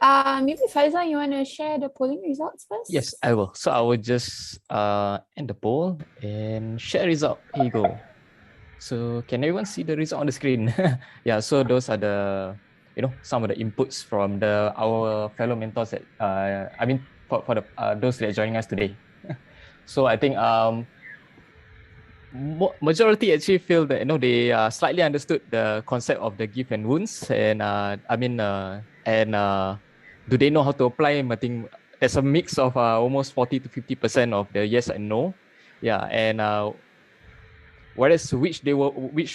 Maybe Faizal, you want to share the polling results Yes, first? I will. So I will just end the poll and share result. Here you go. So can everyone see the result on the screen? Yeah, so those are some of the inputs from our fellow mentors that for the those that are joining us today. So I think majority actually feel that they slightly understood the concept of the gift and wounds, and do they know how to apply? I think there's a mix of almost 40 to 50% of the yes and no. Yeah, and whereas which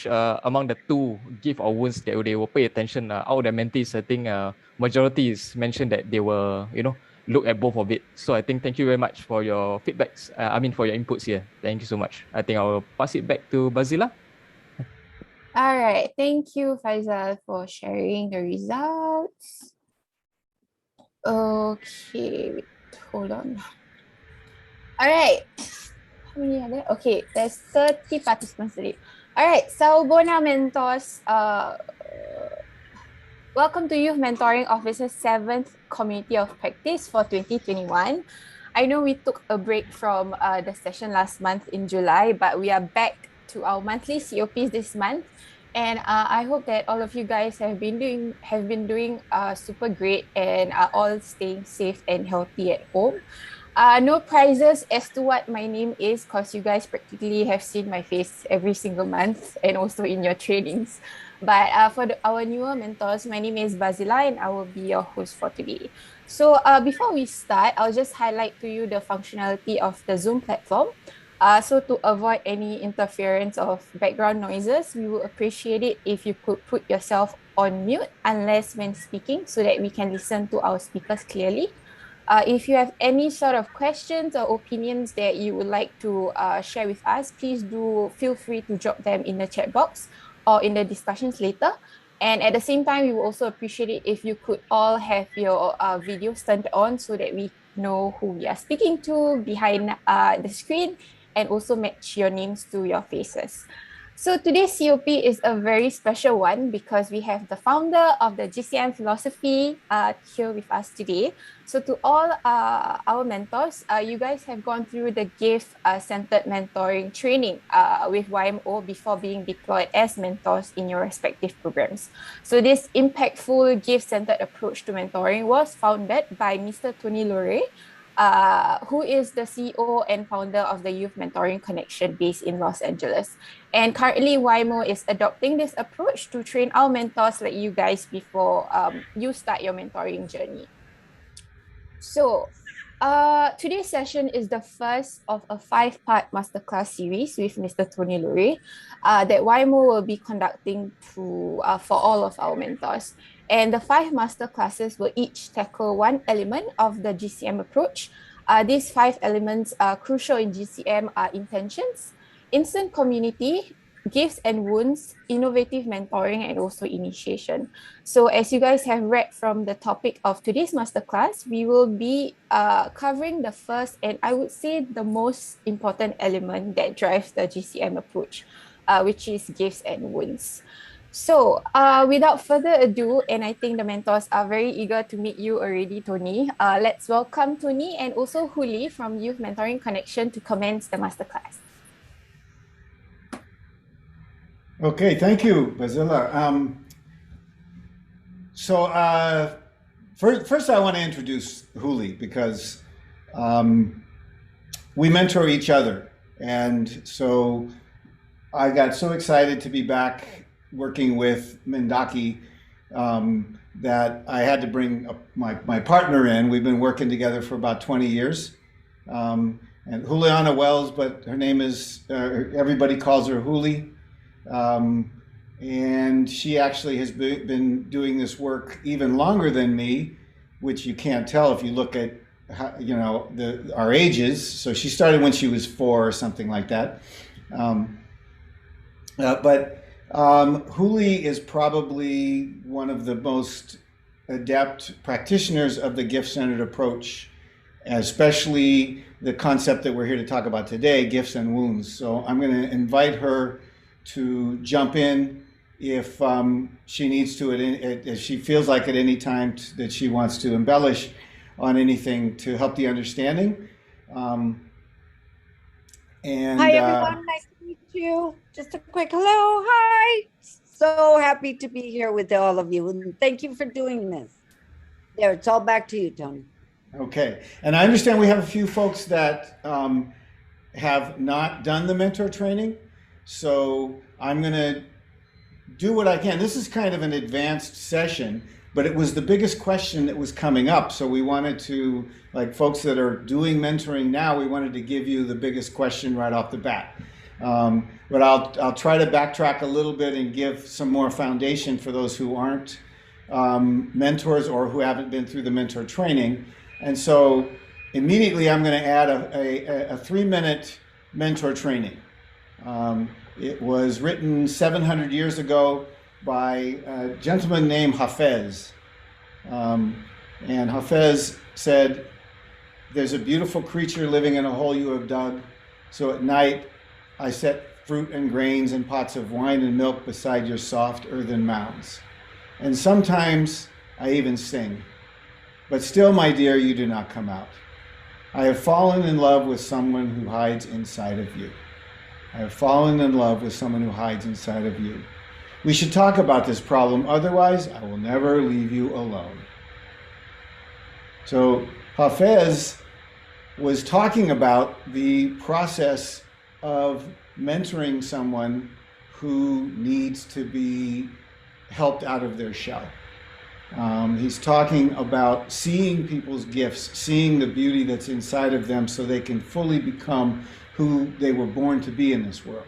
among the two gift or wounds that they will pay attention, out of the mentees, I think majority is mentioned that they will look at both of it. So I think thank you very much for your feedbacks. For your inputs here. Thank you so much. I think I will pass it back to Bazila. All right. Thank you, Faizal, for sharing the results. Okay, wait, hold on. All right. How many are there? Okay, there's 30 participants today. All right, so Bona Mentors, welcome to Youth Mentoring Office's 7th Community of Practice for 2021. I know we took a break from the session last month in July, but we are back to our monthly COPs this month. And I hope that all of you guys have been doing super great and are all staying safe and healthy at home. No prizes as to what my name is, because you guys practically have seen my face every single month and also in your trainings. But for our newer mentors, my name is Bazila and I will be your host for today. So before we start, I'll just highlight to you the functionality of the Zoom platform. So to avoid any interference of background noises, we would appreciate it if you could put yourself on mute unless when speaking so that we can listen to our speakers clearly. If you have any sort of questions or opinions that you would like to share with us, please do feel free to drop them in the chat box or in the discussions later. And at the same time, we will also appreciate it if you could all have your videos turned on so that we know who we are speaking to behind the screen and also match your names to your faces. So today's COP is a very special one because we have the founder of the GCM philosophy here with us today. So to all our mentors, you guys have gone through the gift-centered mentoring training with YMO before being deployed as mentors in your respective programs. So this impactful gift-centered approach to mentoring was founded by Mr. Tony LoRe, who is the CEO and founder of the Youth Mentoring Connection based in Los Angeles. And currently, YMO is adopting this approach to train our mentors like you guys before you start your mentoring journey. So, today's session is the first of a 5-part masterclass series with Mr. Tony LoRe that YMO will be conducting for all of our mentors. And the 5 masterclasses will each tackle one element of the GCM approach. These 5 elements are crucial in GCM are intentions, instant community, gifts and wounds, innovative mentoring, and also initiation. So as you guys have read from the topic of today's masterclass, we will be covering the first and I would say the most important element that drives the GCM approach, which is gifts and wounds. So without further ado, and I think the mentors are very eager to meet you already, Tony. Let's welcome Tony and also Hoolie from Youth Mentoring Connection to commence the masterclass. Okay, thank you, Bazilla. First I want to introduce Hoolie because we mentor each other. And so I got so excited to be back working with Mendaki that I had to bring my partner in. We've been working together for about 20 years. And Juliana Wells, but her name is, everybody calls her Hoolie. And she actually has been doing this work even longer than me, which you can't tell if you look at our ages. So she started when she was 4 or something like that. But Hoolie is probably one of the most adept practitioners of the gift-centered approach, especially the concept that we're here to talk about today, gifts and wounds. So I'm going to invite her to jump in if she needs to, if she feels like at any time that she wants to embellish on anything to help the understanding. And hi, everyone. Nice to meet you. Just a quick hello. Hi. So happy to be here with all of you. And thank you for doing this. There, it's all back to you, Tony. Okay. And I understand we have a few folks that have not done the mentor training. So I'm going to do what I can. This is kind of an advanced session, but it was the biggest question that was coming up. So we wanted to, like folks that are doing mentoring now, we wanted to give you the biggest question right off the bat. But I'll try to backtrack a little bit and give some more foundation for those who aren't mentors or who haven't been through the mentor training. And so immediately I'm going to add a 3-minute mentor training. It was written 700 years ago by a gentleman named Hafez. And Hafez said, "There's a beautiful creature living in a hole you have dug. So at night I set fruit and grains and pots of wine and milk beside your soft earthen mounds. And sometimes I even sing. But still, my dear, you do not come out. I have fallen in love with someone who hides inside of you. I have fallen in love with someone who hides inside of you. We should talk about this problem, otherwise I will never leave you alone." So Hafez was talking about the process of mentoring someone who needs to be helped out of their shell. He's talking about seeing people's gifts, seeing the beauty that's inside of them so they can fully become who they were born to be in this world.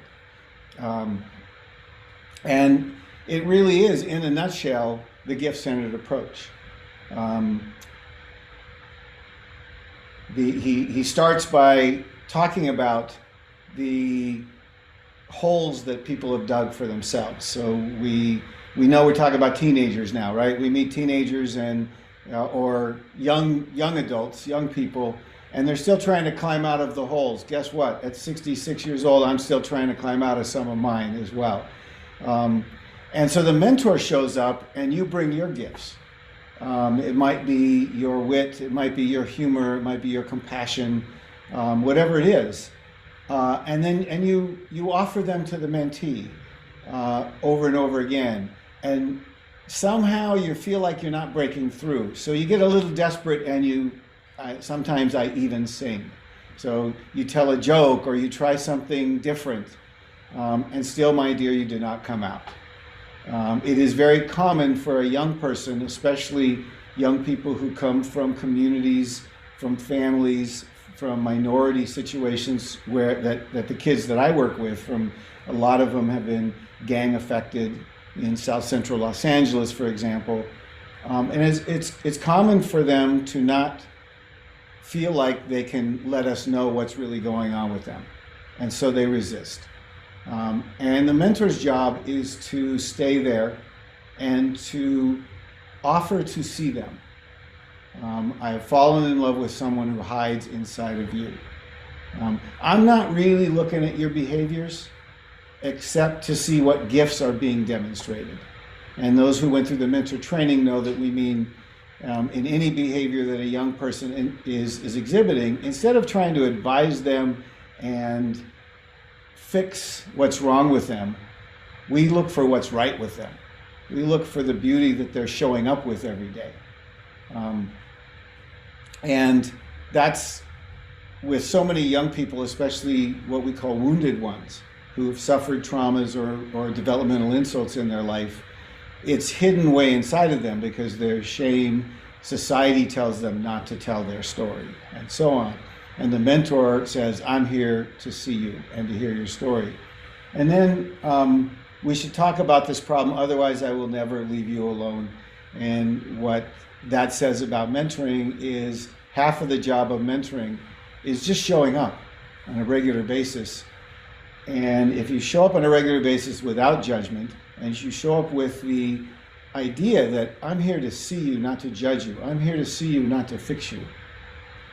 And it really is, in a nutshell, the gift-centered approach. He starts by talking about the holes that people have dug for themselves. So we know we're talking about teenagers now, right? We meet teenagers and or young adults, young people, and they're still trying to climb out of the holes. Guess what? At 66 years old, I'm still trying to climb out of some of mine as well. And so the mentor shows up and you bring your gifts. It might be your wit, it might be your humor, it might be your compassion, whatever it is. And you offer them to the mentee over and over again. And somehow you feel like you're not breaking through. So you get a little desperate and sometimes I even sing. So you tell a joke or you try something different, and still, my dear, you do not come out. It is very common for a young person, especially young people who come from communities, from families, from minority situations that the kids that I work with, a lot of them have been gang affected in South Central Los Angeles, for example. And it's common for them to not feel like they can let us know what's really going on with them. And so they resist. And the mentor's job is to stay there and to offer to see them. I have fallen in love with someone who hides inside of you. I'm not really looking at your behaviors except to see what gifts are being demonstrated. And those who went through the mentor training know that we mean in any behavior that a young person is exhibiting, instead of trying to advise them and fix what's wrong with them, we look for what's right with them. We look for the beauty that they're showing up with every day. And that's with so many young people, especially what we call wounded ones, who have suffered traumas or developmental insults in their life. It's hidden way inside of them because there's shame. Society tells them not to tell their story, and so on. And the mentor says, I'm here to see you and to hear your story. And then we should talk about this problem, otherwise I will never leave you alone. And what that says about mentoring is half of the job of mentoring is just showing up on a regular basis. And if you show up on a regular basis without judgment, and you show up with the idea that I'm here to see you, not to judge you. I'm here to see you, not to fix you.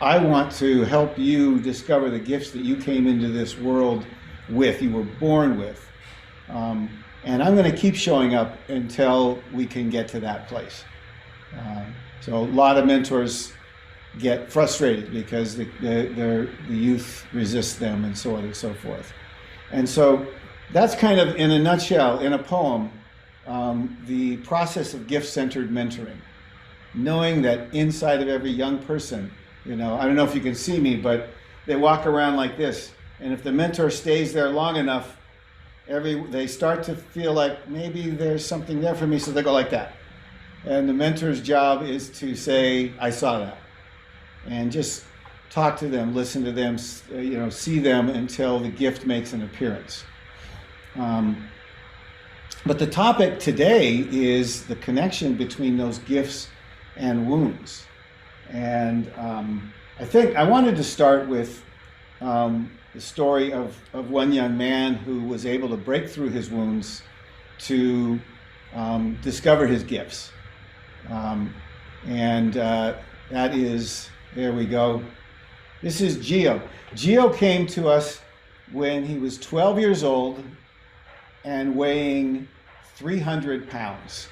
I want to help you discover the gifts that you came into this world with, you were born with. And I'm going to keep showing up until we can get to that place. So a lot of mentors get frustrated because the youth resist them and so on and so forth. And so that's kind of, in a nutshell, in a poem, the process of gift-centered mentoring. Knowing that inside of every young person, I don't know if you can see me, but they walk around like this. And if the mentor stays there long enough, they start to feel like maybe there's something there for me, so they go like that. And the mentor's job is to say, I saw that. And just talk to them, listen to them, see them until the gift makes an appearance. But the topic today is the connection between those gifts and wounds. And I think I wanted to start with the story of one young man who was able to break through his wounds to discover his gifts. That is, there we go. This is Gio. Gio came to us when he was 12 years old and weighing 300 pounds.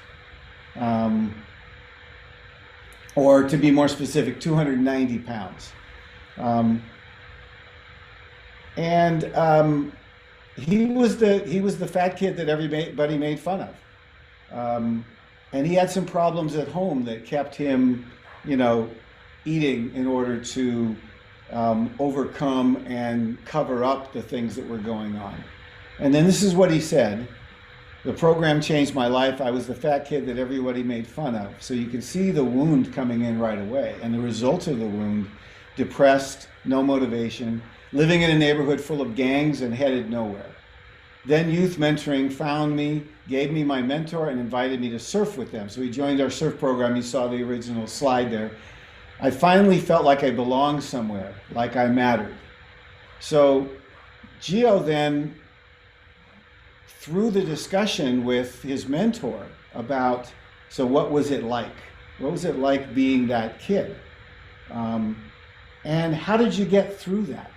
Or to be more specific, 290 pounds. He was the fat kid that everybody made fun of. And he had some problems at home that kept him, eating in order to overcome and cover up the things that were going on. And then this is what he said: "The program changed my life. I was the fat kid that everybody made fun of." So you can see the wound coming in right away. And the result of the wound: depressed, no motivation, living in a neighborhood full of gangs and headed nowhere. Then youth mentoring found me, gave me my mentor, and invited me to surf with them. So he joined our surf program. You saw the original slide there. I finally felt like I belonged somewhere, like I mattered. So Gio then, through the discussion with his mentor about, so what was it like? What was it like being that kid? And how did you get through that?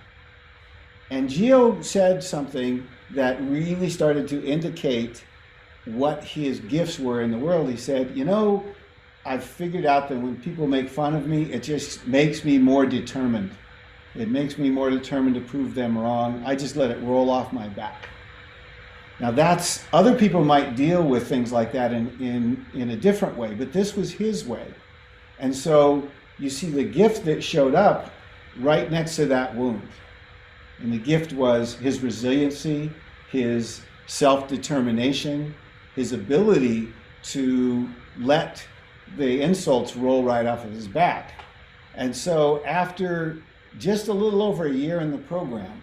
And Gio said something that really started to indicate what his gifts were in the world. He said, I've figured out that when people make fun of me, it just makes me more determined. It makes me more determined to prove them wrong. I just let it roll off my back. Now other people might deal with things like that in a different way, but this was his way. And so you see the gift that showed up right next to that wound. And the gift was his resiliency, his self-determination, his ability to let the insults roll right off of his back. And so after just a little over a year in the program,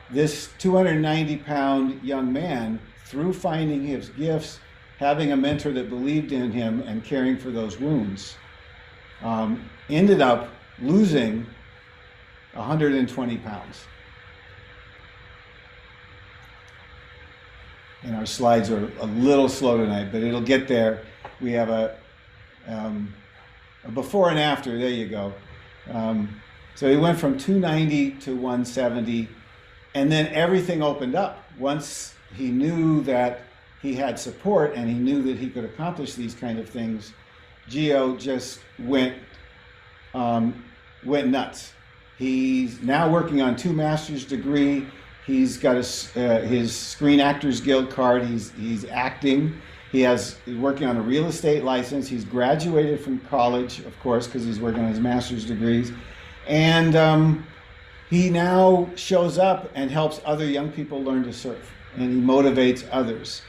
this 290-pound young man, through finding his gifts, having a mentor that believed in him and caring for those wounds, ended up losing 120 pounds. And our slides are a little slow tonight, but it'll get there. We have a before and after, there you go. So he went from 290 to 170, and then everything opened up. Once he knew that he had support and he knew that he could accomplish these kind of things, Gio just went nuts. He's now working on 2 master's degree. He's got his Screen Actors Guild card. He's acting. He's working on a real estate license. He's graduated from college, of course, because he's working on his master's degrees. And he now shows up and helps other young people learn to surf. And he motivates others.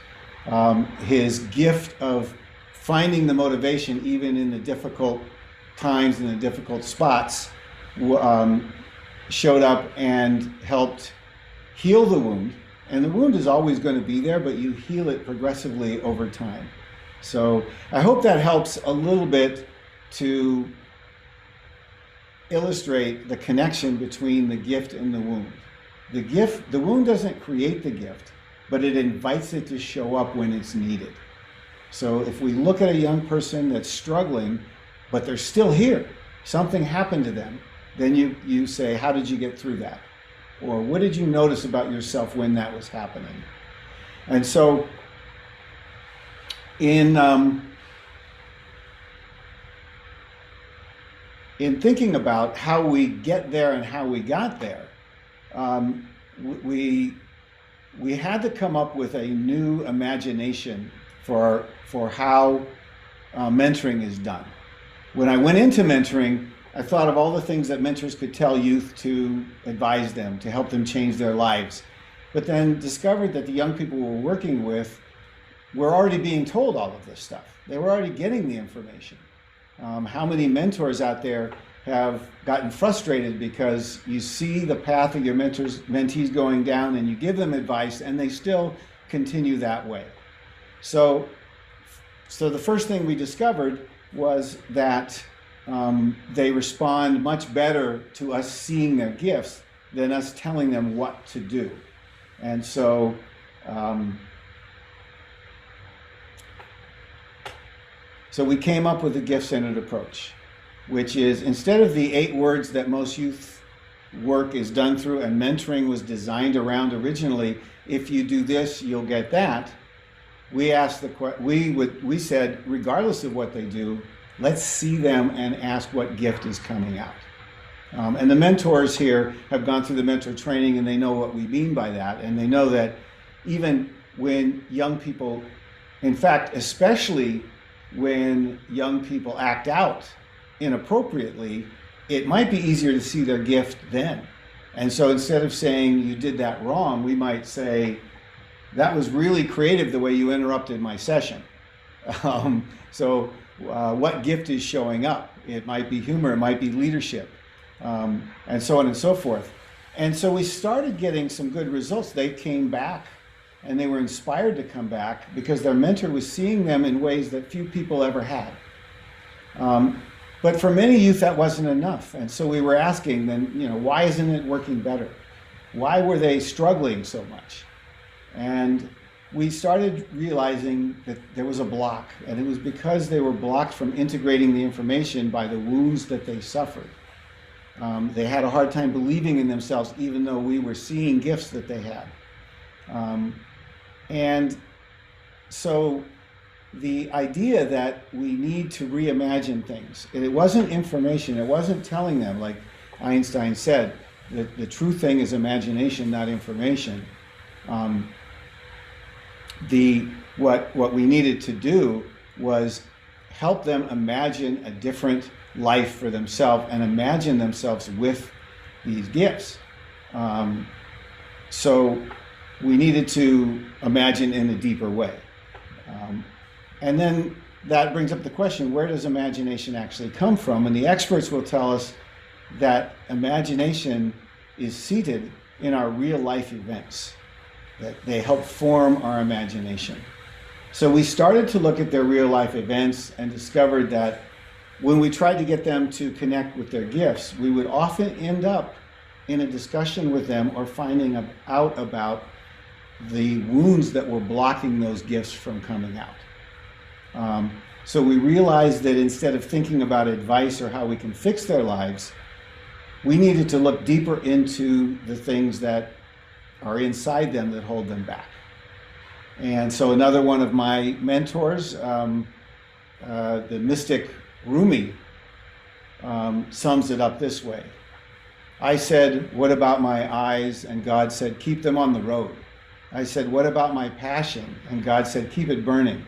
His gift of finding the motivation even in the difficult times and the difficult spots showed up and helped heal the wound. And the wound is always going to be there, but you heal it progressively over time. So I hope that helps a little bit to illustrate the connection between the gift and the wound. The wound doesn't create the gift, but it invites it to show up when it's needed. So if we look at a young person that's struggling, but they're still here, something happened to them, then you say, how did you get through that? Or what did you notice about yourself when that was happening? And so in thinking about how we get there and how we got there, we had to come up with a new imagination for how mentoring is done. When I went into mentoring, I thought of all the things that mentors could tell youth to advise them, to help them change their lives, but then discovered that the young people we're working with were already being told all of this stuff. They were already getting the information. How many mentors out there have gotten frustrated because you see the path of your mentees going down and you give them advice and they still continue that way. So the first thing we discovered was that they respond much better to us seeing their gifts than us telling them what to do. And so we came up with a gift-centered approach, which is, instead of the 8 words that most youth work is done through and mentoring was designed around originally, if you do this, you'll get that. We said, regardless of what they do, let's see them and ask what gift is coming out. And the mentors here have gone through the mentor training and they know what we mean by that. And they know that even when young people, in fact, especially when young people act out inappropriately, it might be easier to see their gift then. And so instead of saying you did that wrong, we might say, that was really creative the way you interrupted my session. What gift is showing up? It might be humor, it might be leadership, and so on and so forth. And so we started getting some good results. They came back and they were inspired to come back because their mentor was seeing them in ways that few people ever had. But for many youth, that wasn't enough. And so we were asking then, why isn't it working better? Why were they struggling so much? And we started realizing that there was a block, and it was because they were blocked from integrating the information by the wounds that they suffered. They had a hard time believing in themselves, even though we were seeing gifts that they had. And so the idea that we need to reimagine things, and it wasn't information, it wasn't telling them, like Einstein said, that the true thing is imagination, not information. What we needed to do was help them imagine a different life for themselves and imagine themselves with these gifts. So we needed to imagine in a deeper way. And then that brings up the question, where does imagination actually come from? And the experts will tell us that imagination is seated in our real life events, that they help form our imagination. So we started to look at their real life events and discovered that when we tried to get them to connect with their gifts, we would often end up in a discussion with them or finding out about the wounds that were blocking those gifts from coming out. So we realized that instead of thinking about advice or how we can fix their lives, we needed to look deeper into the things that are inside them that hold them back. And so another one of my mentors, the mystic Rumi, sums it up this way. I said, what about my eyes? And God said, keep them on the road. I said, what about my passion? And God said, keep it burning.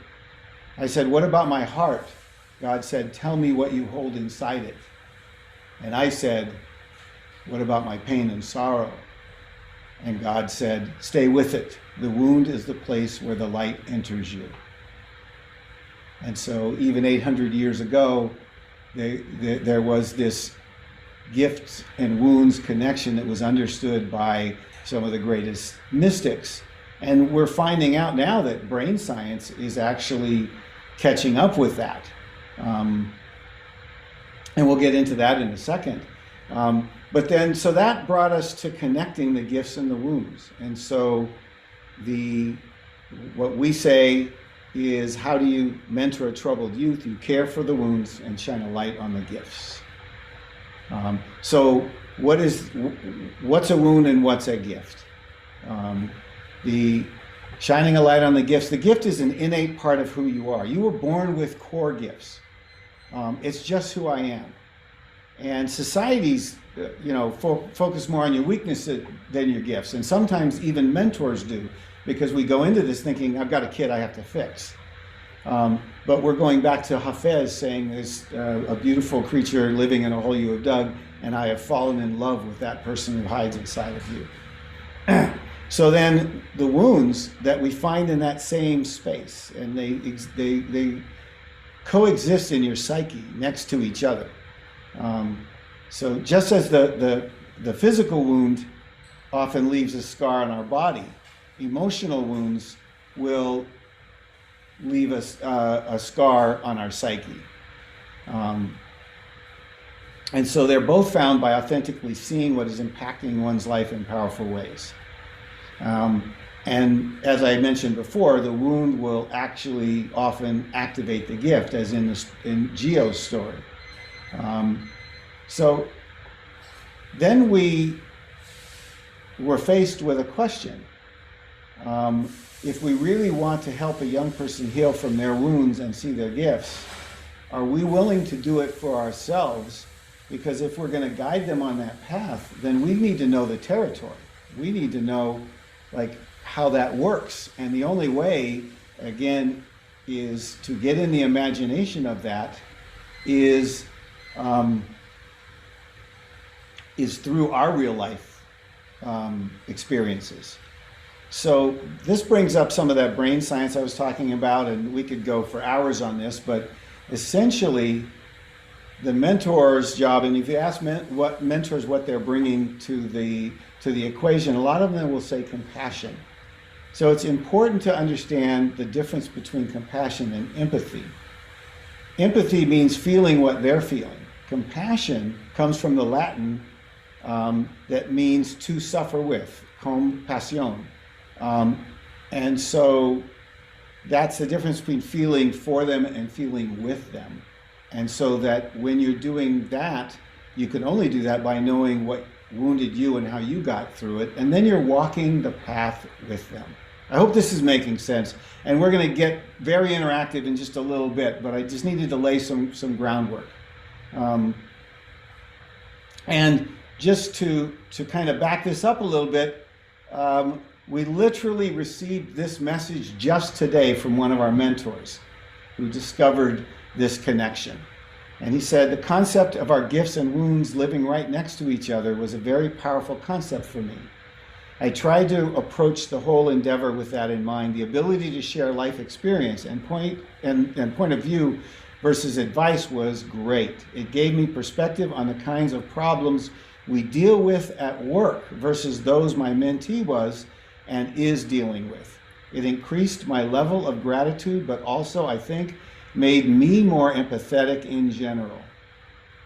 I said, what about my heart? God said, tell me what you hold inside it. And I said, what about my pain and sorrow? And God said, stay with it. The wound is the place where the light enters you. And so even 800 years ago, there was this gifts and wounds connection that was understood by some of the greatest mystics. And we're finding out now that brain science is actually catching up with that. And we'll get into that in a second. But then, so that brought us to connecting the gifts and the wounds. And so what we say is, how do you mentor a troubled youth? You care for the wounds and shine a light on the gifts. So what's a wound and what's a gift? shining a light on the gifts. The gift is an innate part of who you are. You were born with core gifts. It's just who I am. And societies, focus more on your weaknesses than your gifts. And sometimes even mentors do, because we go into this thinking, I've got a kid I have to fix. But we're going back to Hafez saying there's a beautiful creature living in a hole you have dug, and I have fallen in love with that person who hides inside of you. So then the wounds that we find in that same space, and they coexist in your psyche next to each other. So just as the physical wound often leaves a scar on our body, emotional wounds will leave us a scar on our psyche. And so they're both found by authentically seeing what is impacting one's life in powerful ways. And as I mentioned before, the wound will actually often activate the gift, as in Gio's story. So then we were faced with a question. If we really want to help a young person heal from their wounds and see their gifts, are we willing to do it for ourselves? Because if we're going to guide them on that path, then we need to know the territory. We need to know how that works. And the only way, again, is to get in the imagination of that is through our real life experiences. So this brings up some of that brain science I was talking about, and we could go for hours on this, but essentially the mentor's job, and if you ask mentors what they're bringing to the equation, a lot of them will say compassion. So it's important to understand the difference between compassion and empathy. Empathy means feeling what they're feeling. Compassion comes from the Latin that means to suffer with, compassion. And so that's the difference between feeling for them and feeling with them. And so that when you're doing that, you can only do that by knowing what wounded you and how you got through it, and then you're walking the path with them. I hope this is making sense. And we're going to get very interactive in just a little bit, but I just needed to lay some groundwork. And just to kind of back this up a little bit, we literally received this message just today from one of our mentors who discovered this connection. And he said, the concept of our gifts and wounds living right next to each other was a very powerful concept for me. I tried to approach the whole endeavor with that in mind, the ability to share life experience and point of view versus advice was great. It gave me perspective on the kinds of problems we deal with at work versus those my mentee was and is dealing with. It increased my level of gratitude, but also, I think, made me more empathetic in general.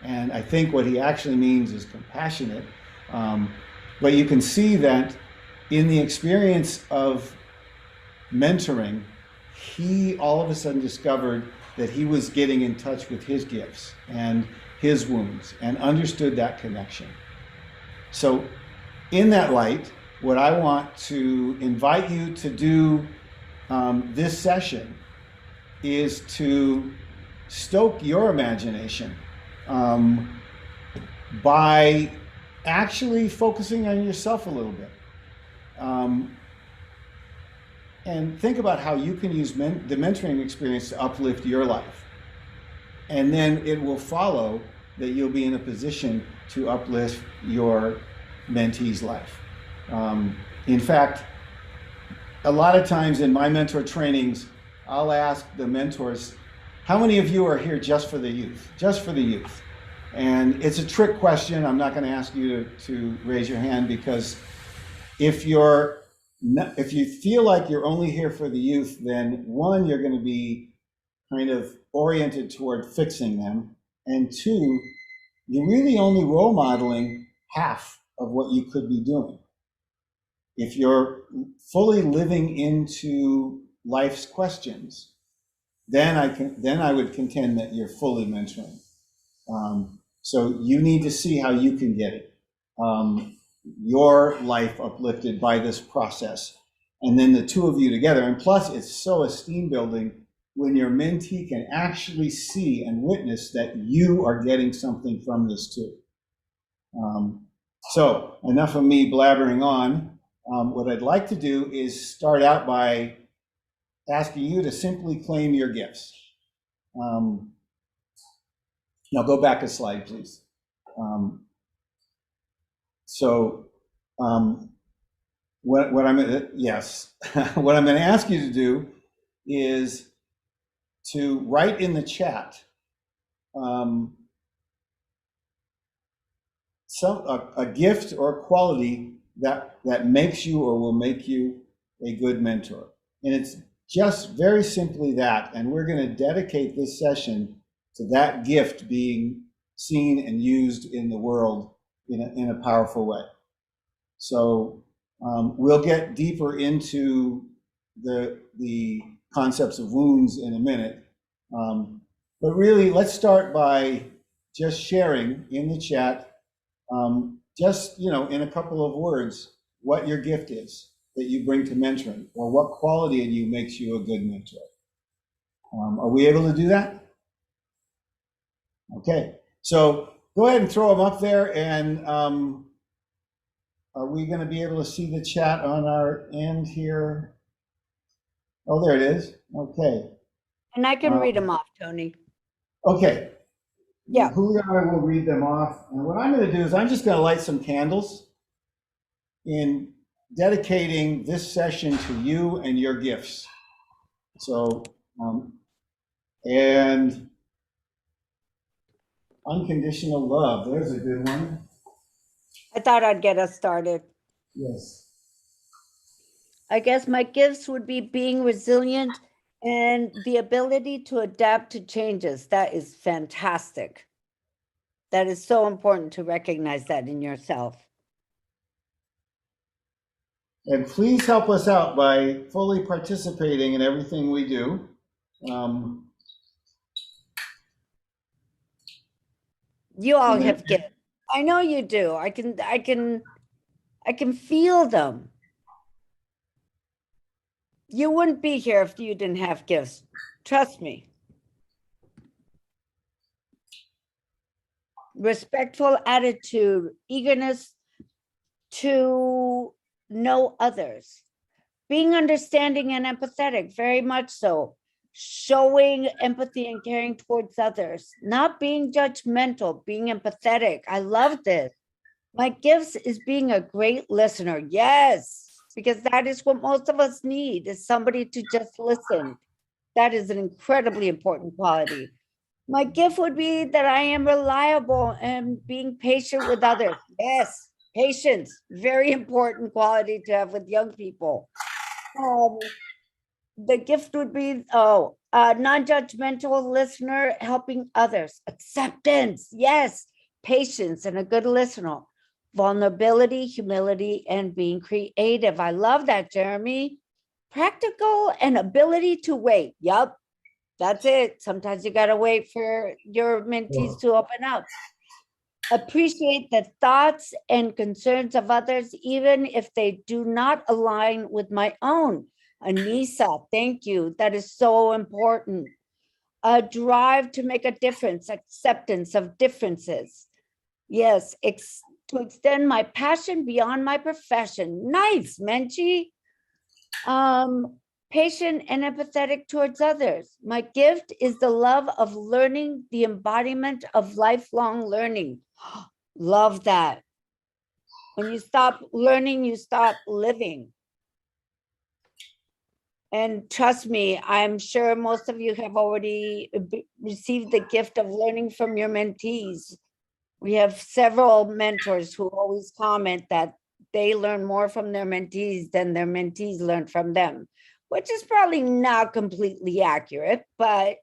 And I think what he actually means is compassionate. But you can see that in the experience of mentoring, he all of a sudden discovered that he was getting in touch with his gifts and his wounds and understood that connection. So in that light, what I want to invite you to do this session is to stoke your imagination by actually focusing on yourself a little bit. And think about how you can use the mentoring experience to uplift your life. And then it will follow that you'll be in a position to uplift your mentee's life. In fact, a lot of times in my mentor trainings, I'll ask the mentors, how many of you are here just for the youth? Just for the youth. And it's a trick question. I'm not going to ask you to raise your hand, because if you feel like you're only here for the youth, then one, you're going to be kind of oriented toward fixing them. And two, you're really only role modeling half of what you could be doing. If you're fully living into life's questions, then I would contend that you're fully mentoring. So you need to see how you can get it, your life uplifted by this process. and then the two of you together. And plus, it's so esteem building when your mentee can actually see and witness that you are getting something from this too. So enough of me blabbering on. What I'd like to do is start out by asking you to simply claim your gifts. Now go back a slide, please. What I'm gonna, yes, what I'm gonna ask you to do is to write in the chat a gift or a quality that makes you or will make you a good mentor. And it's just very simply that. And we're going to dedicate this session to that gift being seen and used in the world in a powerful way. So we'll get deeper into the concepts of wounds in a minute. But really, let's start by just sharing in the chat, just, in a couple of words, what your gift is that you bring to mentoring, or what quality in you makes you a good mentor. Are we able to do that? Okay, so go ahead and throw them up there, and are we going to be able to see the chat on our end here? Oh, there it is. Okay. And I can read them off, Tony. Okay. Yeah. Hoolie and I will read them off. And what I'm going to do is I'm just going to light some candles in dedicating this session to you and your gifts. So, and unconditional love. There's a good one. I thought I'd get us started. Yes. I guess my gifts would be being resilient and the ability to adapt to changes. That is fantastic. That is so important to recognize that in yourself. And please help us out by fully participating in everything we do. You all have gifts. I know you do. I can feel them. You wouldn't be here if you didn't have gifts. Trust me. Respectful attitude, eagerness to know others, being understanding and empathetic, very much so. Showing empathy and caring towards others, not being judgmental, being empathetic. I love this. My gifts is being a great listener. Yes, because that is what most of us need, is somebody to just listen. That is an incredibly important quality. My gift would be that I am reliable and being patient with others. Yes, patience, very important quality to have with young people. The gift would be, non-judgmental listener, helping others. Acceptance, yes. Patience and a good listener. Vulnerability, humility, and being creative. I love that, Jeremy. Practical and ability to wait. Yup, that's it. Sometimes you got to wait for your mentees to open up. Appreciate the thoughts and concerns of others, even if they do not align with my own. Anissa, thank you. That is so important. A drive to make a difference, acceptance of differences. Yes, to extend my passion beyond my profession. Nice, Menchie. Patient and empathetic towards others. My gift is the love of learning, the embodiment of lifelong learning. Love that. When you stop learning, you stop living. And trust me, I'm sure most of you have already received the gift of learning from your mentees. We have several mentors who always comment that they learn more from their mentees than their mentees learn from them, which is probably not completely accurate, but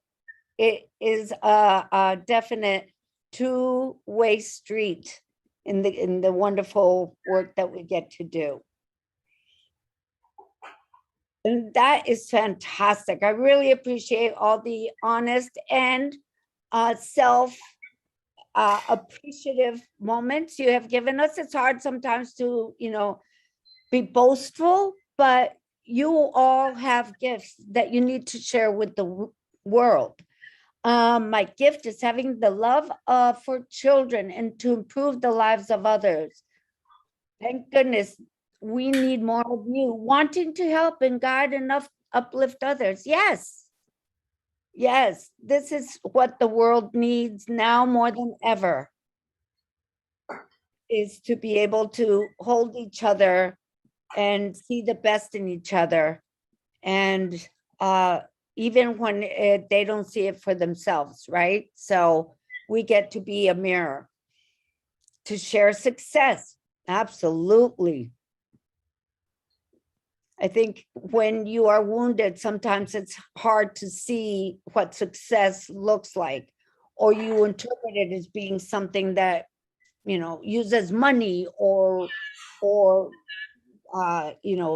it is a definite two-way street in the wonderful work that we get to do. And that is fantastic. I really appreciate all the honest and self-appreciative moments you have given us. It's hard sometimes to, be boastful, but you all have gifts that you need to share with the world. My gift is having the love for children and to improve the lives of others. Thank goodness we need more of you wanting to help and guide and uplift others. Yes. Yes, this is what the world needs now more than ever, is to be able to hold each other and see the best in each other. And even when they don't see it for themselves, right? So we get to be a mirror to share success. Absolutely. I think when you are wounded, sometimes it's hard to see what success looks like, or you interpret it as being something that, uses money or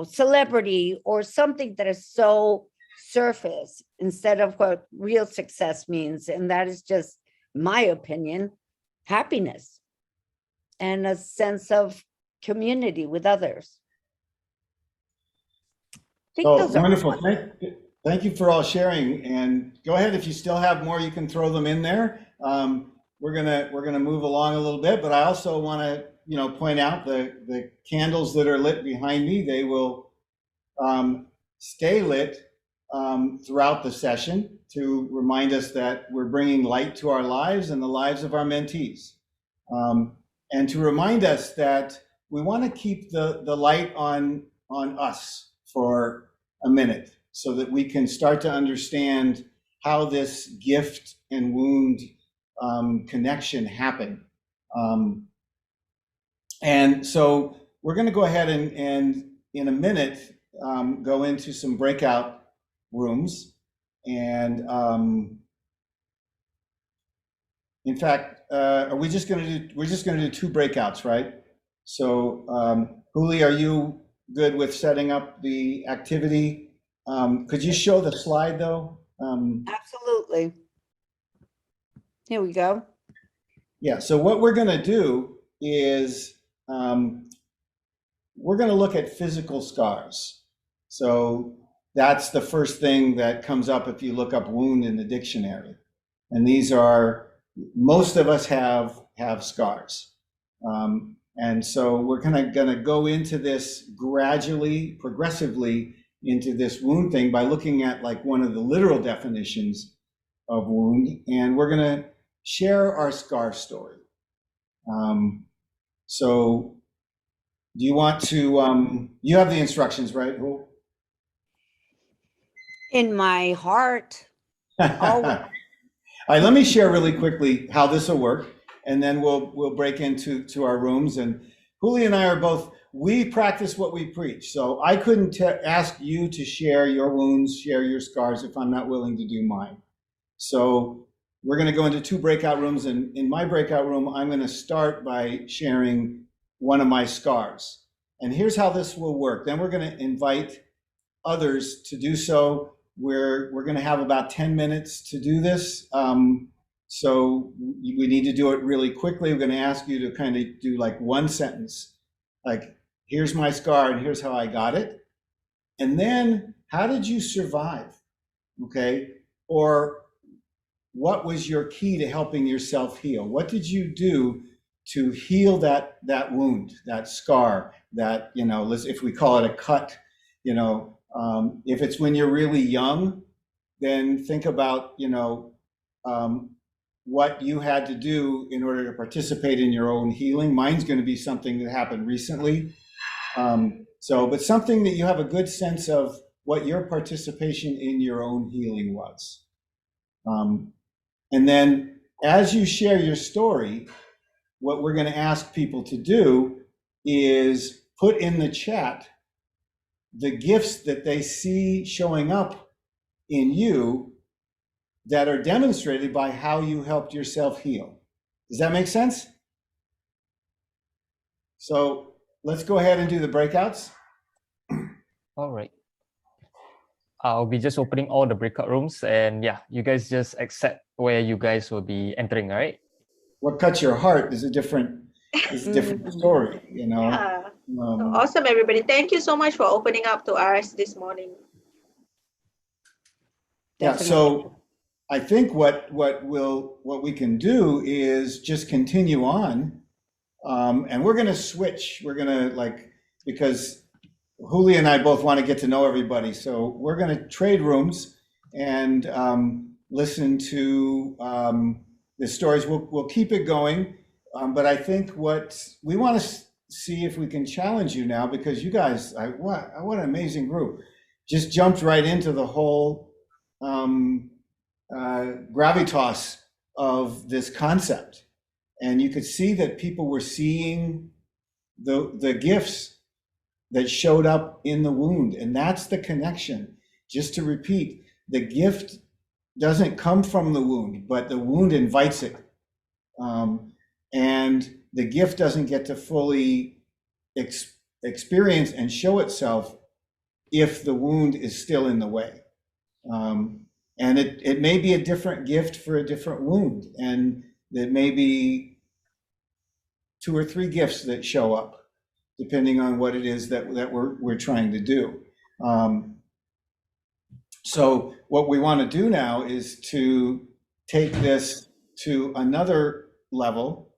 celebrity or something that is so surface instead of what real success means. And that is just my opinion, happiness and a sense of community with others. Wonderful. Thank you for all sharing. And go ahead, if you still have more, you can throw them in there. We're gonna move along a little bit, but I also want to point out the candles that are lit behind me. They will stay lit throughout the session to remind us that we're bringing light to our lives and the lives of our mentees, and to remind us that we want to keep the light on us for a minute so that we can start to understand how this gift and wound connection happen. And so we're going to go ahead and in a minute go into some breakout rooms. And in fact, we're just going to do 2 breakouts, right? So Hoolie, are you good with setting up the activity? Could you show the slide though? Absolutely. Here we go. Yeah, so what we're going to do is we're going to look at physical scars. So that's the first thing that comes up if you look up wound in the dictionary. And these are, most of us have scars. And so we're gonna go into this gradually, progressively into this wound thing by looking at like one of the literal definitions of wound, and we're gonna share our scar story. So do you want to, you have the instructions, right? In my heart. All right, let me share really quickly how this will work, and then we'll break into our rooms. And Hoolie and I are both, we practice what we preach. So I couldn't ask you to share your wounds, share your scars if I'm not willing to do mine. So we're going to go into 2 breakout rooms, and in my breakout room, I'm going to start by sharing one of my scars. And here's how this will work. Then we're going to invite others to do so. We're going to have about 10 minutes to do this. So we need to do it really quickly. We're going to ask you to kind of do like 1 sentence, like, here's my scar and here's how I got it. And then how did you survive? Okay. Or what was your key to helping yourself heal? What did you do to heal that wound, that scar, that, if we call it a cut, if it's when you're really young, then think about, what you had to do in order to participate in your own healing. Mine's going to be something that happened recently. But something that you have a good sense of what your participation in your own healing was. And then as you share your story, what we're going to ask people to do is put in the chat the gifts that they see showing up in you that are demonstrated by how you helped yourself heal. Does that make sense? So let's go ahead and do the breakouts. All right. I'll be just opening all the breakout rooms, and yeah, you guys just accept where you guys will be entering, all right? What cuts your heart is a different story, Yeah. Awesome, everybody. Thank you so much for opening up to us this morning. Yeah, so I think what we can do is just continue on, and we're gonna switch. We're gonna because Hoolie and I both want to get to know everybody, so we're gonna trade rooms and listen to the stories. We'll keep it going, but I think what we want to see if we can challenge you now, because you guys, what an amazing group, just jumped right into the whole gravitas of this concept, and you could see that people were seeing the gifts that showed up in the wound, and that's the connection. Just to repeat, the gift doesn't come from the wound, but the wound invites it, and the gift doesn't get to fully experience and show itself if the wound is still in the way. And it may be a different gift for a different wound, and there may be 2 or 3 gifts that show up, depending on what it is that we're trying to do. So what we want to do now is to take this to another level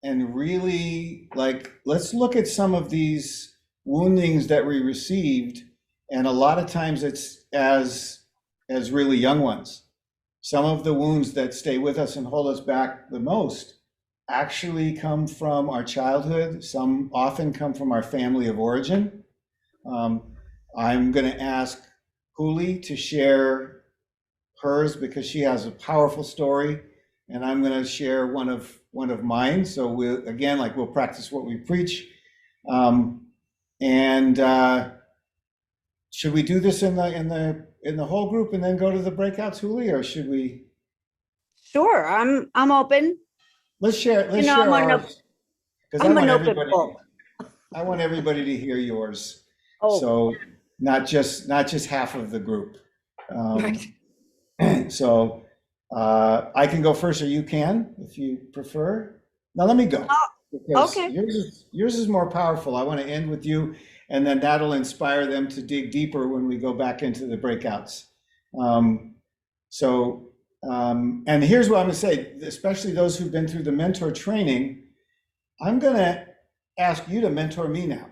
and really, let's look at some of these woundings that we received, and a lot of times it's as really young ones. Some of the wounds that stay with us and hold us back the most actually come from our childhood. Some often come from our family of origin. I'm going to ask Hoolie to share hers because she has a powerful story, and I'm going to share one of mine. So we'll practice what we preach. Should we do this in the whole group and then go to the breakouts, Hoolie, or should we? Sure, I'm open. Let's share. Let's share ours, because I want everybody to hear yours. Oh. So not just half of the group. Right. So I can go first, or you can, if you prefer. Now let me go. Because okay. Yours is more powerful. I want to end with you, and then that'll inspire them to dig deeper when we go back into the breakouts. And here's what I'm going to say, especially those who've been through the mentor training. I'm going to ask you to mentor me now.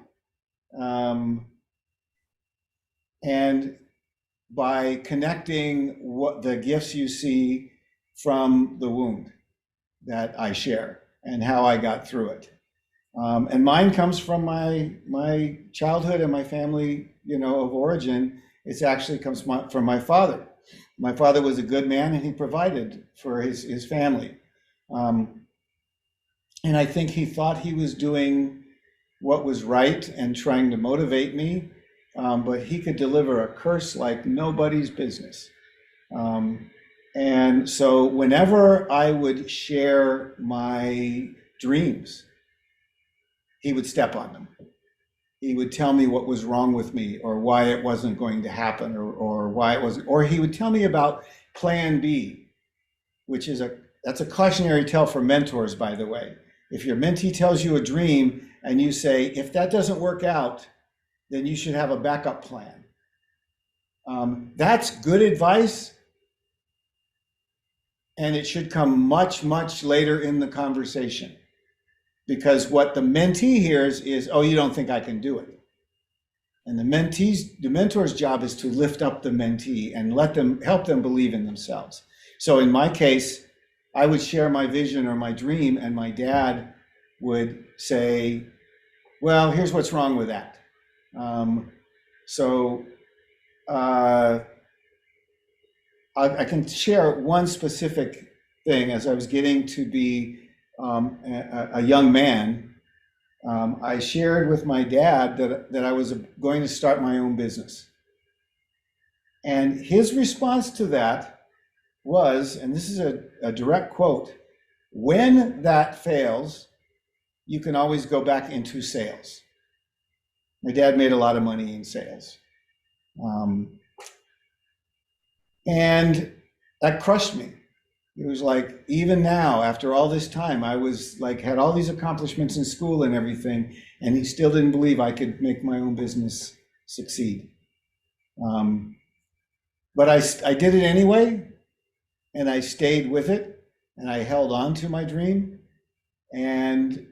And by connecting what the gifts you see from the wound that I share and how I got through it. And mine comes from my childhood and my family, of origin. It actually comes from my father. My father was a good man, and he provided for his family. And I think he thought he was doing what was right and trying to motivate me, but he could deliver a curse like nobody's business. And so whenever I would share my dreams, he would step on them. He would tell me what was wrong with me, or why it wasn't going to happen, or why it wasn't, or he would tell me about plan B, which is that's a cautionary tale for mentors, by the way. If your mentee tells you a dream and you say, if that doesn't work out, then you should have a backup plan. That's good advice, and it should come much, much later in the conversation. Because what the mentee hears is, oh, you don't think I can do it. And the mentor's job is to lift up the mentee and help them believe in themselves. So in my case, I would share my vision or my dream, and my dad would say, well, here's what's wrong with that. I can share one specific thing. As I was getting to be a young man, I shared with my dad that I was going to start my own business. And his response to that was, and this is a direct quote, when that fails, you can always go back into sales. My dad made a lot of money in sales. And that crushed me, It was like, even now, after all this time, I was like, had all these accomplishments in school and everything, and he still didn't believe I could make my own business succeed. But I did it anyway, and I stayed with it, and I held on to my dream, and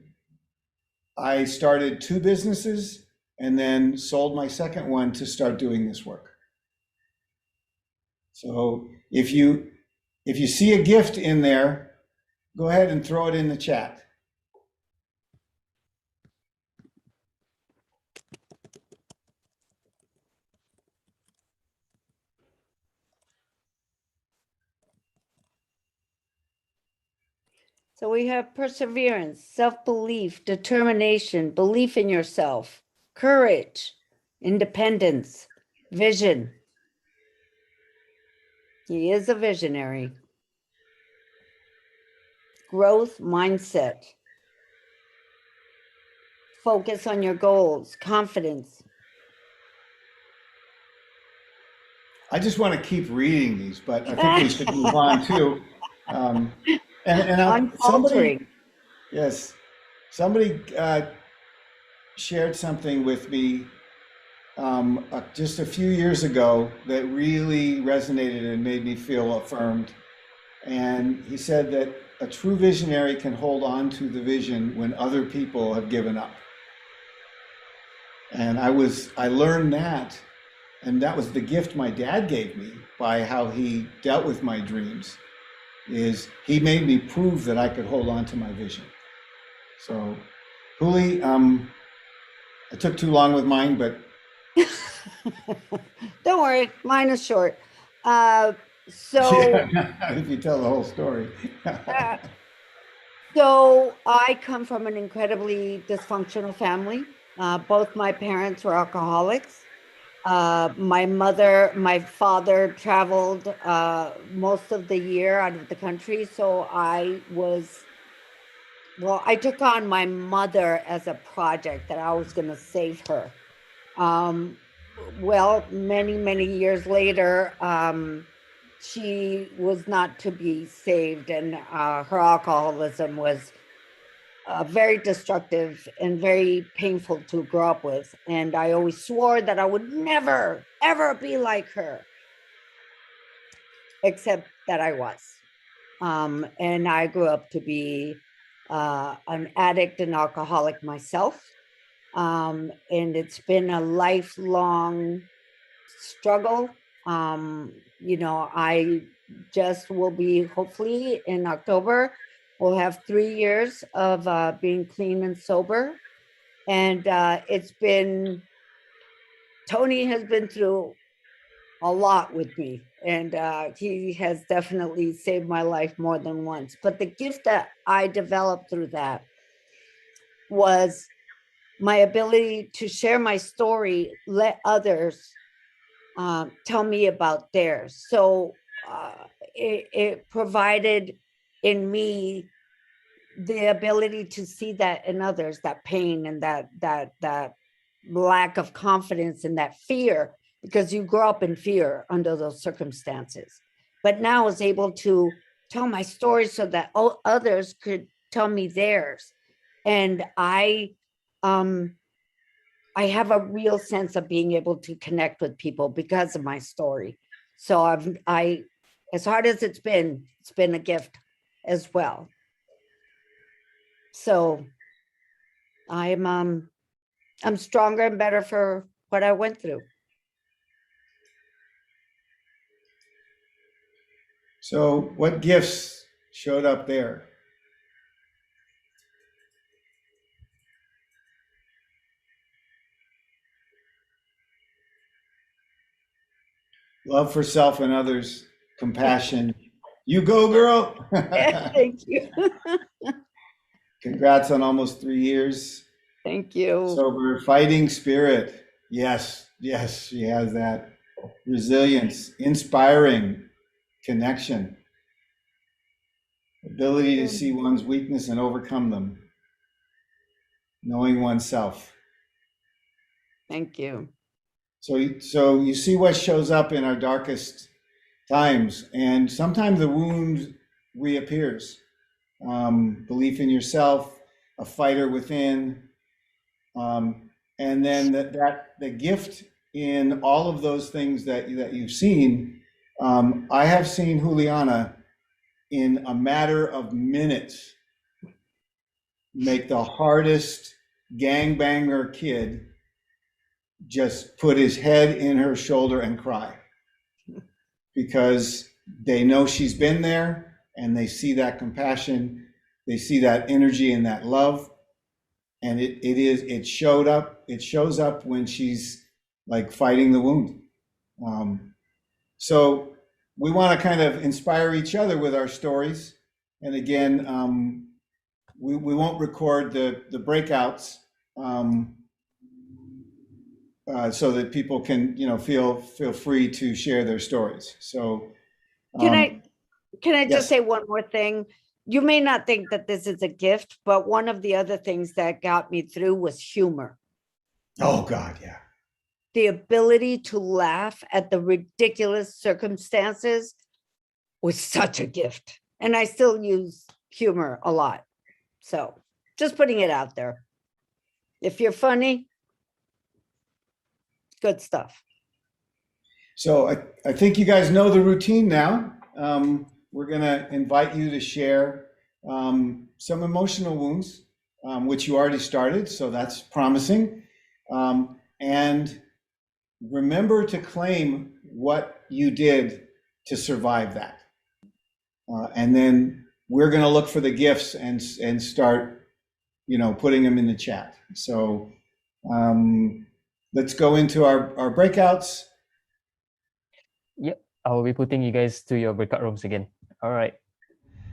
I started 2 businesses and then sold my second one to start doing this work. So if you see a gift in there, go ahead and throw it in the chat. So we have perseverance, self-belief, determination, belief in yourself, courage, independence, vision. He is a visionary. Growth mindset. Focus on your goals, confidence. I just want to keep reading these, but I think we should move on too. Somebody, yes, somebody shared something with me just a few years ago that really resonated and made me feel affirmed. And he said that a true visionary can hold on to the vision when other people have given up. And I learned that, and that was the gift my dad gave me by how he dealt with my dreams, is he made me prove that I could hold on to my vision. So, Hoolie, I took too long with mine, but don't worry, mine is short. if you tell the whole story. So I come from an incredibly dysfunctional family. Both my parents were alcoholics. My father traveled most of the year out of the country. So I took on my mother as a project that I was going to save her. Many, many years later, she was not to be saved, and her alcoholism was very destructive and very painful to grow up with. And I always swore that I would never, ever be like her, except that I was. And I grew up to be an addict and alcoholic myself. And it's been a lifelong struggle. I just will be, hopefully in October, we'll have 3 years of being clean and sober. And Tony has been through a lot with me, and he has definitely saved my life more than once. But the gift that I developed through that was my ability to share my story, let others tell me about theirs. So it provided in me the ability to see that in others, that pain and that lack of confidence and that fear, because you grow up in fear under those circumstances. But now I was able to tell my story so that others could tell me theirs. And I have a real sense of being able to connect with people because of my story. So as hard as it's been a gift as well. So I'm stronger and better for what I went through. So what gifts showed up there? Love for self and others, compassion. You go, girl. Thank you. Congrats on almost 3 years. Thank you. Sober, fighting spirit. Yes, she has that. Resilience, inspiring, connection, ability to see one's weakness and overcome them, knowing oneself. Thank you. So you see what shows up in our darkest times, and sometimes the wound reappears. Belief in yourself, a fighter within, and then that the gift in all of those things that you've seen. I have seen Juliana in a matter of minutes make the hardest gangbanger kid just put his head in her shoulder and cry, because they know she's been there and they see that compassion, they see that energy and that love. And it shows up when she's like fighting the wound. So we want to kind of inspire each other with our stories. And again, we won't record the breakouts, so that people can, feel free to share their stories. So Can I yes. just say one more thing? You may not think that this is a gift, but one of the other things that got me through was humor. Oh God, yeah. The ability to laugh at the ridiculous circumstances was such a gift. And I still use humor a lot. So just putting it out there. If you're funny, good stuff. So I think you guys know the routine now. We're going to invite you to share some emotional wounds, which you already started, so that's promising. And remember to claim what you did to survive that. And then we're going to look for the gifts and start, putting them in the chat. So let's go into our breakouts. Yep, I will be putting you guys to your breakout rooms again. All right.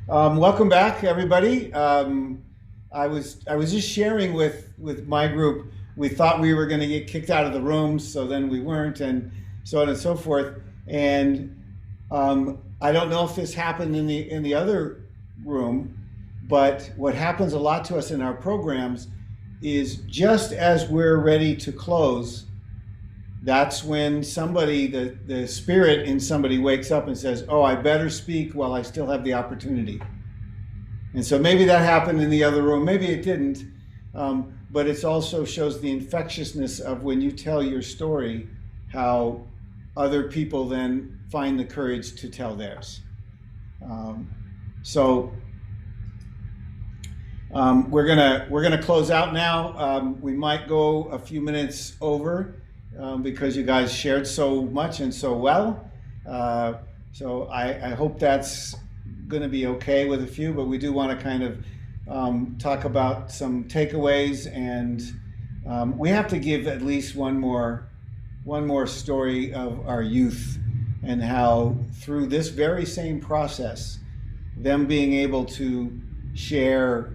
Welcome back, everybody. I was just sharing with my group. We thought we were going to get kicked out of the rooms, so then we weren't, and so on and so forth. And I don't know if this happened in the other room, but what happens a lot to us in our programs is just as we're ready to close, that's when somebody, the spirit in somebody wakes up and says, oh, I better speak while I still have the opportunity. And so maybe that happened in the other room, maybe it didn't, but it also shows the infectiousness of when you tell your story, how other people then find the courage to tell theirs. So we're gonna close out now. We might go a few minutes over because you guys shared so much and so well. So I hope that's going to be okay with a few, but we do want to kind of talk about some takeaways, and we have to give at least one more story of our youth and how through this very same process, them being able to share,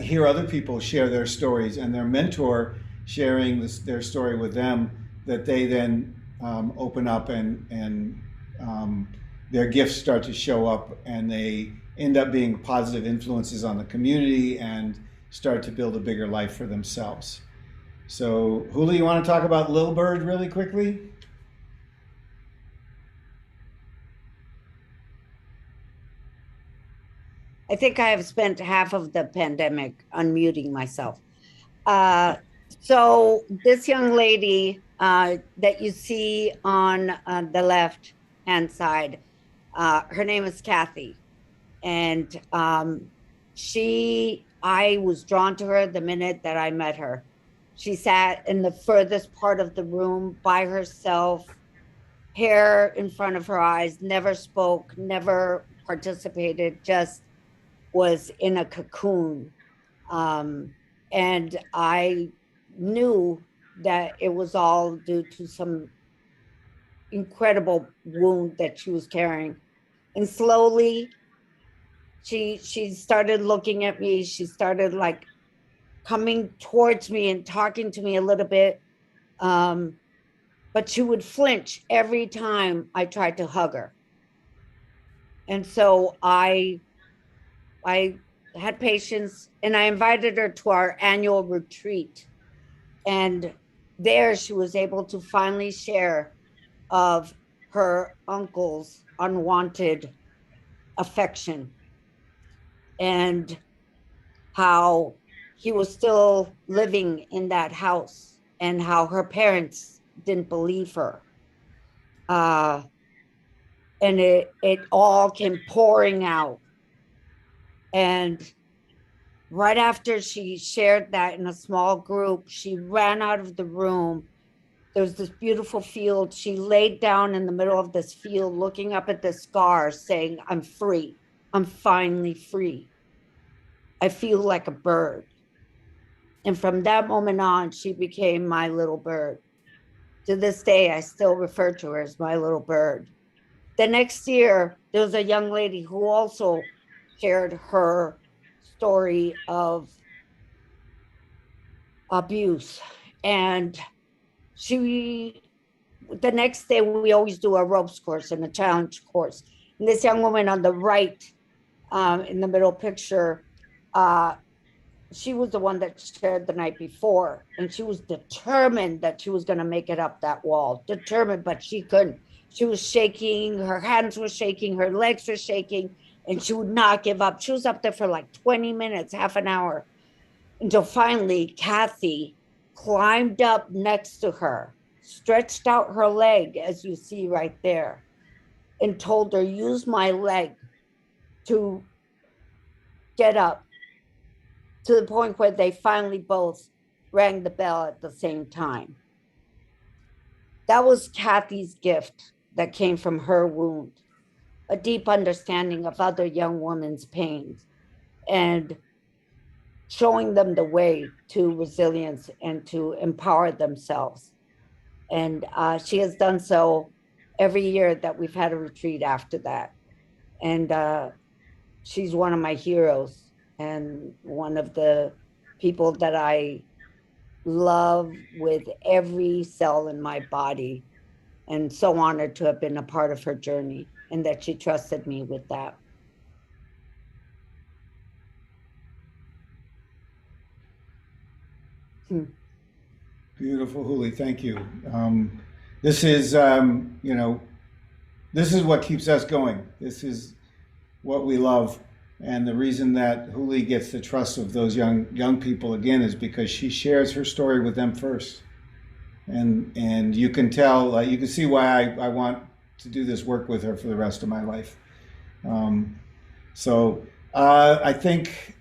hear other people share their stories, and their mentor sharing their story with them, that they then open up and their gifts start to show up, and they end up being positive influences on the community and start to build a bigger life for themselves. So, Hoolie, you want to talk about Lil Bird really quickly? I think I have spent half of the pandemic unmuting myself. So this young lady that you see on the left-hand side, her name is Kathy. And I was drawn to her the minute that I met her. She sat in the furthest part of the room by herself, hair in front of her eyes, never spoke, never participated, just was in a cocoon. And I knew that it was all due to some incredible wound that she was carrying. And slowly, she started looking at me. She started like coming towards me and talking to me a little bit. But she would flinch every time I tried to hug her. And so I had patience, and I invited her to our annual retreat. And there she was able to finally share of her uncle's unwanted affection and how he was still living in that house and how her parents didn't believe her. And it all came pouring out. And right after she shared that in a small group, she ran out of the room. There was this beautiful field. She laid down in the middle of this field, looking up at the stars, saying, I'm free. I'm finally free. I feel like a bird. And from that moment on, she became my little bird. To this day, I still refer to her as my little bird. The next year, there was a young lady who also shared her story of abuse. And the next day, we always do a ropes course and a challenge course. And this young woman on the right, in the middle picture, she was the one that shared the night before, and she was determined that she was going to make it up that wall. Determined, but she couldn't. She was shaking, her hands were shaking, her legs were shaking, and she would not give up. She was up there for like 20 minutes, half an hour, until finally Kathy climbed up next to her, stretched out her leg, as you see right there, and told her, use my leg to get up, to the point where they finally both rang the bell at the same time. That was Kathy's gift that came from her wound, a deep understanding of other young women's pains and showing them the way to resilience and to empower themselves. And she has done so every year that we've had a retreat after that. And she's one of my heroes and one of the people that I love with every cell in my body, and so honored to have been a part of her journey and that she trusted me with that. Beautiful, Hoolie. Thank you. This is, this is what keeps us going. This is what we love. And the reason that Hoolie gets the trust of those young people again is because she shares her story with them first. And you can tell, you can see why I want to do this work with her for the rest of my life. I think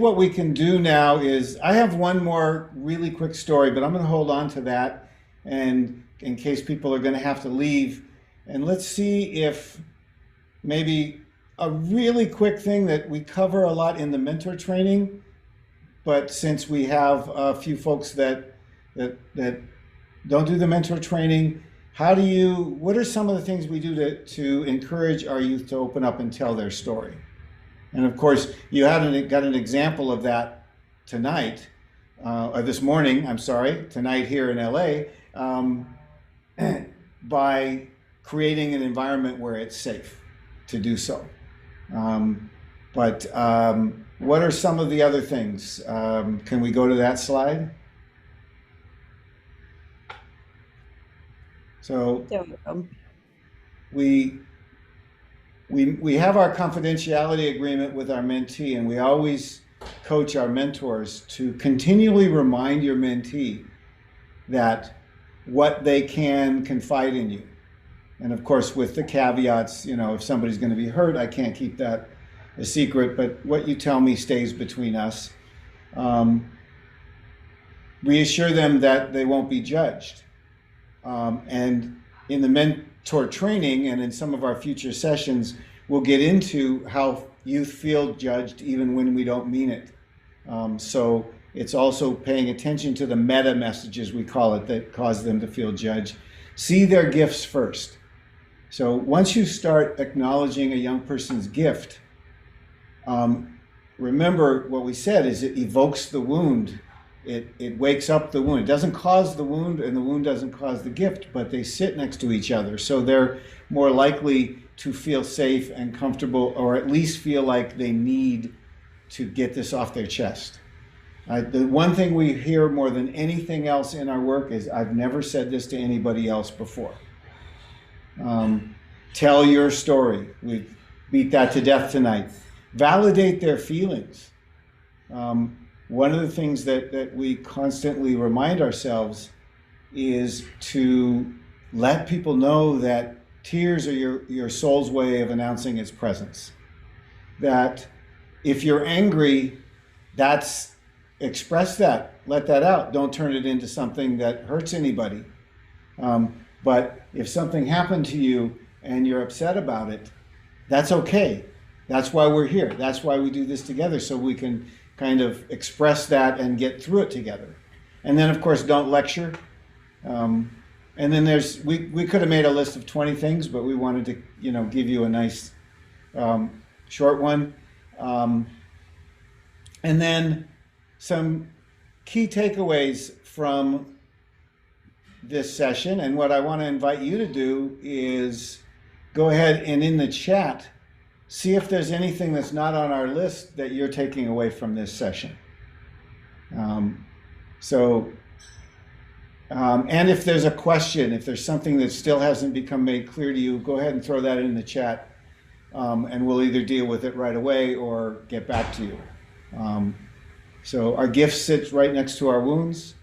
what we can do now is, I have one more really quick story, but I'm going to hold on to that, and in case people are going to have to leave. And let's see if maybe a really quick thing that we cover a lot in the mentor training, but since we have a few folks that don't do the mentor training, what are some of the things we do to encourage our youth to open up and tell their story? And of course, you got an example of that tonight, or this morning, I'm sorry, tonight here in LA, by creating an environment where it's safe to do so. What are some of the other things? Can we go to that slide? So we have our confidentiality agreement with our mentee, and we always coach our mentors to continually remind your mentee that what they can confide in you. And of course, with the caveats, if somebody's going to be hurt, I can't keep that a secret, but what you tell me stays between us. Reassure them that they won't be judged. And in the mentor training and in some of our future sessions, we'll get into how youth feel judged even when we don't mean it. So it's also paying attention to the meta messages, we call it, that cause them to feel judged. See their gifts first. So once you start acknowledging a young person's gift, remember what we said is it evokes the wound. It wakes up the wound. It doesn't cause the wound, and the wound doesn't cause the gift, but they sit next to each other. So they're more likely to feel safe and comfortable, or at least feel like they need to get this off their chest. The one thing we hear more than anything else in our work is, I've never said this to anybody else before. Tell your story. We beat that to death tonight. Validate their feelings. One of the things that we constantly remind ourselves is to let people know that tears are your soul's way of announcing its presence. That if you're angry, express that, let that out. Don't turn it into something that hurts anybody. But if something happened to you and you're upset about it, that's okay. That's why we're here. That's why we do this together, so we can kind of express that and get through it together. And then, of course, don't lecture. And then we could have made a list of 20 things, but we wanted to, give you a nice short one. And then some key takeaways from this session. And what I want to invite you to do is go ahead and in the chat, see if there's anything that's not on our list that you're taking away from this session. And if there's a question, if there's something that still hasn't become made clear to you, go ahead and throw that in the chat, and we'll either deal with it right away or get back to you. So our gift sits right next to our wounds.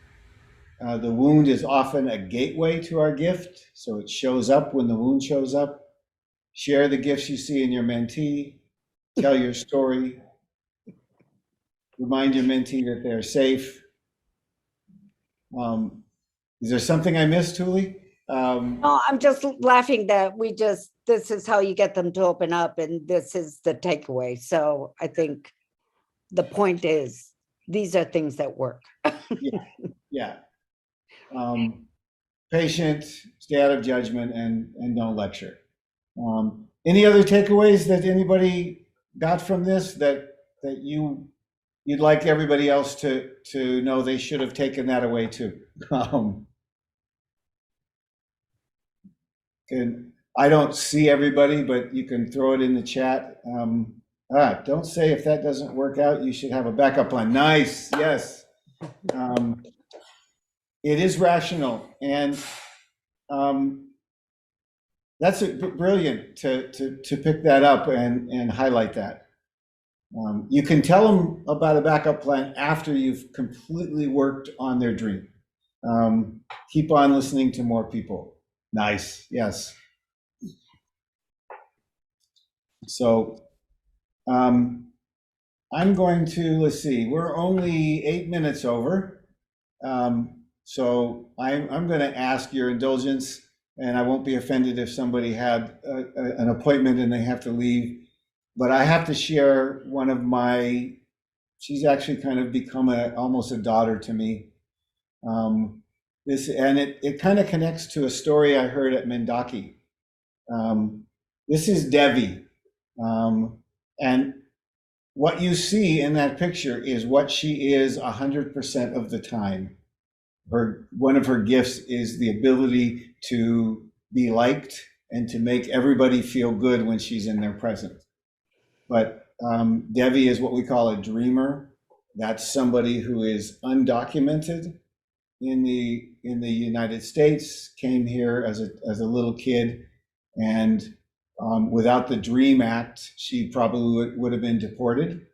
The wound is often a gateway to our gift, so it shows up when the wound shows up. Share the gifts you see in your mentee. Tell your story. Remind your mentee that they're safe. Is there something I missed, Hoolie? No, I'm just laughing that this is how you get them to open up, and this is the takeaway. So I think the point is, these are things that work. Yeah. Patient, stay out of judgment, and don't lecture. Any other takeaways that anybody got from this that you'd like everybody else to know they should have taken that away too? And I don't see everybody, but you can throw it in the chat. Don't say if that doesn't work out, you should have a backup plan. Nice, yes. It is rational, and that's brilliant to pick that up and highlight that. You can tell them about a backup plan after you've completely worked on their dream. Keep on listening to more people. Nice, yes. So I'm going to, let's see, we're only 8 minutes over. So I'm going to ask your indulgence, and I won't be offended if somebody had an appointment and they have to leave. But I have to share one of she's actually kind of become almost a daughter to me. It kind of connects to a story I heard at Mendaki. This is Devi. And what you see in that picture is what she is 100% of the time. One of her gifts is the ability to be liked and to make everybody feel good when she's in their presence. But Devi is what we call a dreamer. That's somebody who is undocumented in the United States, came here as a little kid, and without the Dream Act, she probably would have been deported.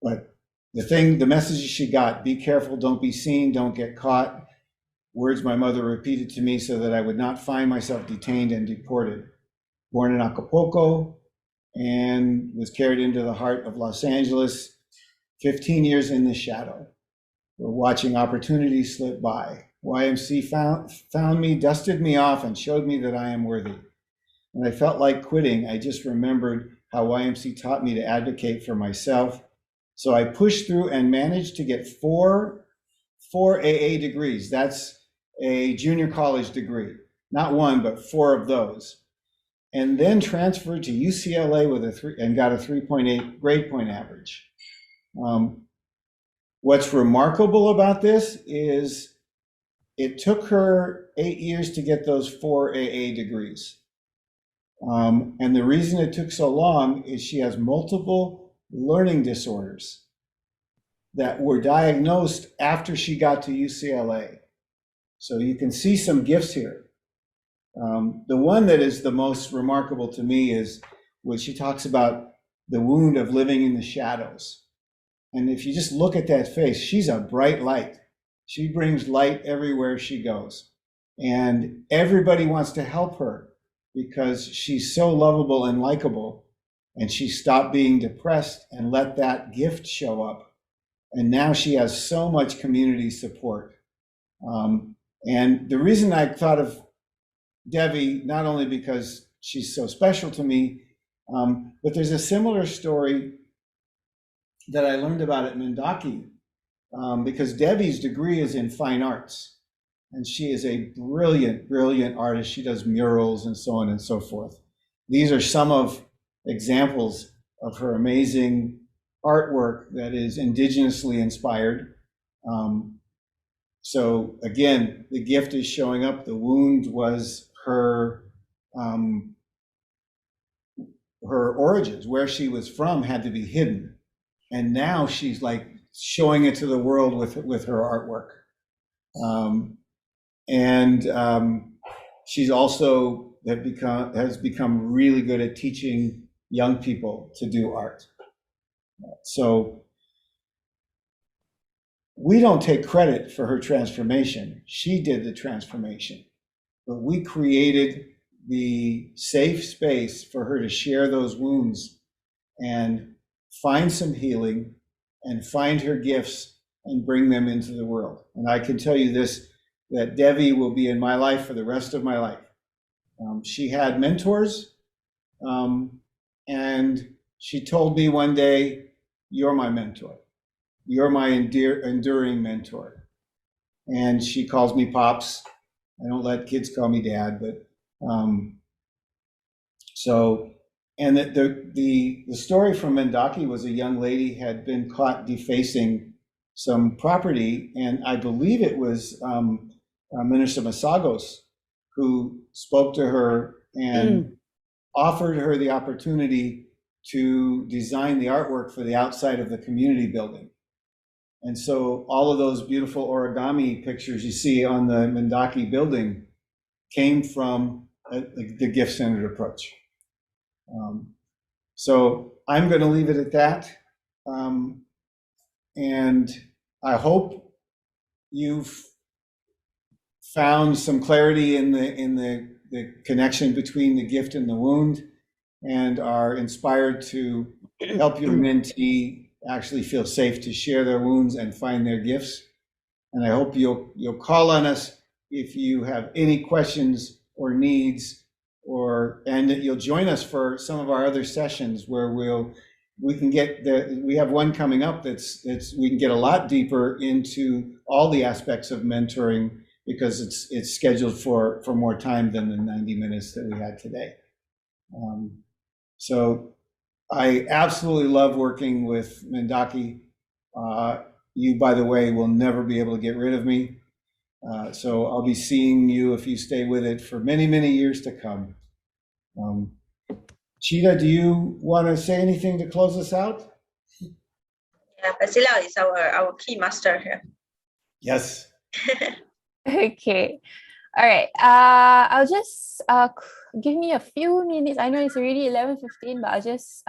But the message she got: be careful, don't be seen, don't get caught. Words my mother repeated to me so that I would not find myself detained and deported. Born in Acapulco and was carried into the heart of Los Angeles, 15 years in the shadow. We're watching opportunities slip by. YMC found me, dusted me off, and showed me that I am worthy. And I felt like quitting. I just remembered how YMC taught me to advocate for myself. So I pushed through and managed to get four AA degrees. That's a junior college degree. Not one, but 4 of those. And then transferred to UCLA and got a 3.8 grade point average. What's remarkable about this is it took her 8 years to get those 4 AA degrees. And the reason it took so long is she has multiple learning disorders that were diagnosed after she got to UCLA. So you can see some gifts here. The one that is the most remarkable to me is when she talks about the wound of living in the shadows. And if you just look at that face, she's a bright light. She brings light everywhere she goes. And everybody wants to help her because she's so lovable and likable. And she stopped being depressed and let that gift show up. And now she has so much community support. And the reason I thought of Devi, not only because she's so special to me, but there's a similar story that I learned about at Mendaki, because Devi's degree is in fine arts. And she is a brilliant, brilliant artist. She does murals and so on and so forth. These are some of examples of her amazing artwork that is indigenously inspired. So again, the gift is showing up. The wound was her origins, where she was from, had to be hidden, and now she's like showing it to the world with her artwork. She's also has become really good at teaching young people to do art. So we don't take credit for her transformation. She did the transformation, but we created the safe space for her to share those wounds and find some healing and find her gifts and bring them into the world. And I can tell you this, that Devi will be in my life for the rest of my life. She had mentors, and she told me one day, "You're my mentor. You're my enduring mentor." And she calls me Pops. I don't let kids call me Dad, but and the story from Mendaki was a young lady had been caught defacing some property, and I believe it was Minister Masagos who spoke to her and offered her the opportunity to design the artwork for the outside of the community building. And so all of those beautiful origami pictures you see on the Mendaki building came from the gift-centered approach. So I'm going to leave it at that. And I hope you've found some clarity in the connection between the gift and the wound, and are inspired to help your mentee actually feel safe to share their wounds and find their gifts. And I hope you'll call on us if you have any questions or needs, and that you'll join us for some of our other sessions where we have one coming up that's we can get a lot deeper into all the aspects of mentoring, because it's scheduled for more time than the 90 minutes that we had today. So I absolutely love working with Mendaki. You, by the way, will never be able to get rid of me. So I'll be seeing you, if you stay with it, for many, many years to come. Cheetah, do you want to say anything to close us out? Yeah, Basila is our key master here. Yes. Okay. All right. I'll just give me a few minutes. I know it's already 11:15, but I'll just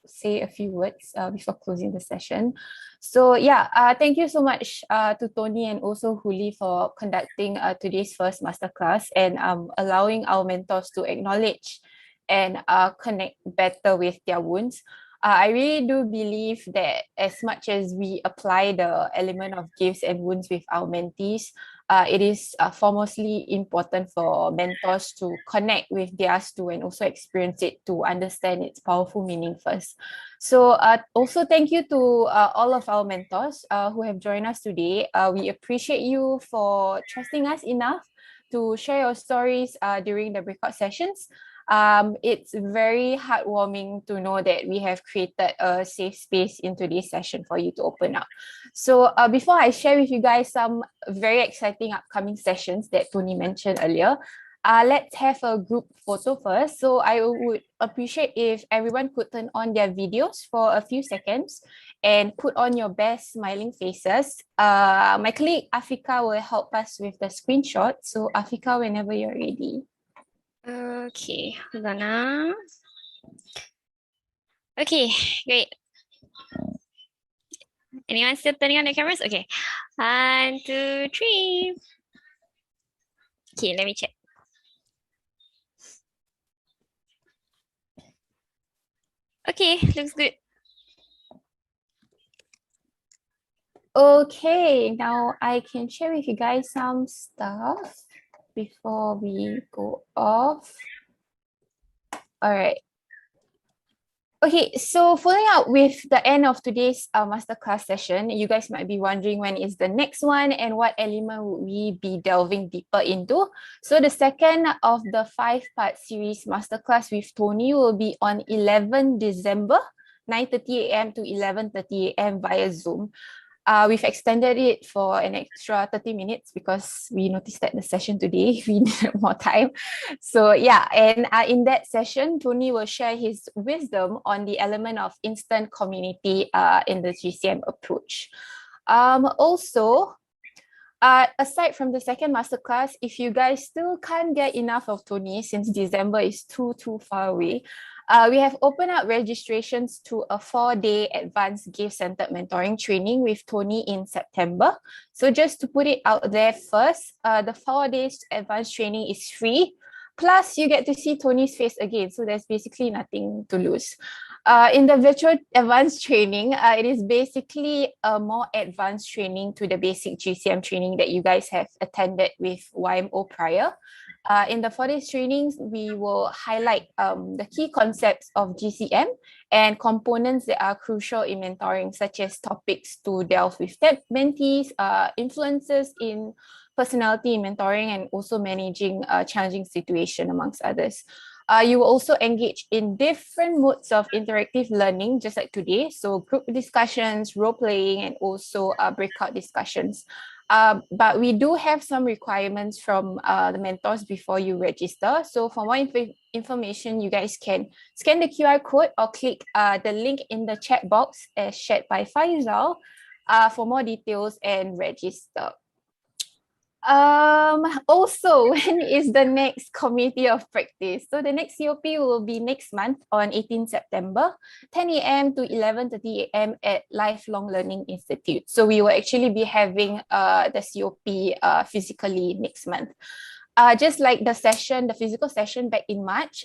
say a few words before closing the session. So yeah, thank you so much to Tony and also Hoolie for conducting today's first masterclass, and allowing our mentors to acknowledge and connect better with their wounds. I really do believe that as much as we apply the element of gifts and wounds with our mentees, it is foremostly important for mentors to connect with theirs too, and also experience it to understand its powerful meaning first. So also thank you to all of our mentors who have joined us today. We appreciate you for trusting us enough to share your stories during the breakout sessions. It's very heartwarming to know that we have created a safe space in today's session for you to open up. So before I share with you guys some very exciting upcoming sessions that Tony mentioned earlier, let's have a group photo first. So I would appreciate if everyone could turn on their videos for a few seconds and put on your best smiling faces. My colleague Afika will help us with the screenshot. So Afika, whenever you're ready. Okay, hold on. Okay, great. Anyone still turning on the cameras? Okay. 1, 2, 3. Okay, let me check. Okay, looks good. Okay, now I can share with you guys some stuff before we go off. All right. Okay, so following up with the end of today's masterclass session, you guys might be wondering when is the next one and what element would we be delving deeper into. So the second of the 5-part series masterclass with Tony will be on 11 December, 9:30 a.m. to 11:30 a.m. via Zoom. We've extended it for an extra 30 minutes because we noticed that the session today, we needed more time. So yeah, and in that session, Tony will share his wisdom on the element of instant community in the GCM approach. Also, aside from the second masterclass, if you guys still can't get enough of Tony since December is too far away, we have opened up registrations to a 4-day advanced gift-centered mentoring training with Tony in September. So just to put it out there first, the 4 days advanced training is free. Plus, you get to see Tony's face again. So there's basically nothing to lose. In the virtual advanced training, it is basically a more advanced training to the basic GCM training that you guys have attended with YMO prior. In the 4 days trainings, we will highlight the key concepts of GCM and components that are crucial in mentoring, such as topics to delve with mentees, influences in personality in mentoring, and also managing challenging situation, amongst others. You will also engage in different modes of interactive learning, just like today. So group discussions, role playing, and also breakout discussions. But we do have some requirements from the mentors before you register. So for more information, you guys can scan the QR code or click the link in the chat box as shared by Faisal for more details and register. Also, when is the next committee of practice? So the next COP will be next month on 18 September, 10 a.m. to 11:30 a.m. at Lifelong Learning Institute. So we will actually be having the COP physically next month. Just like the session, the physical session back in March,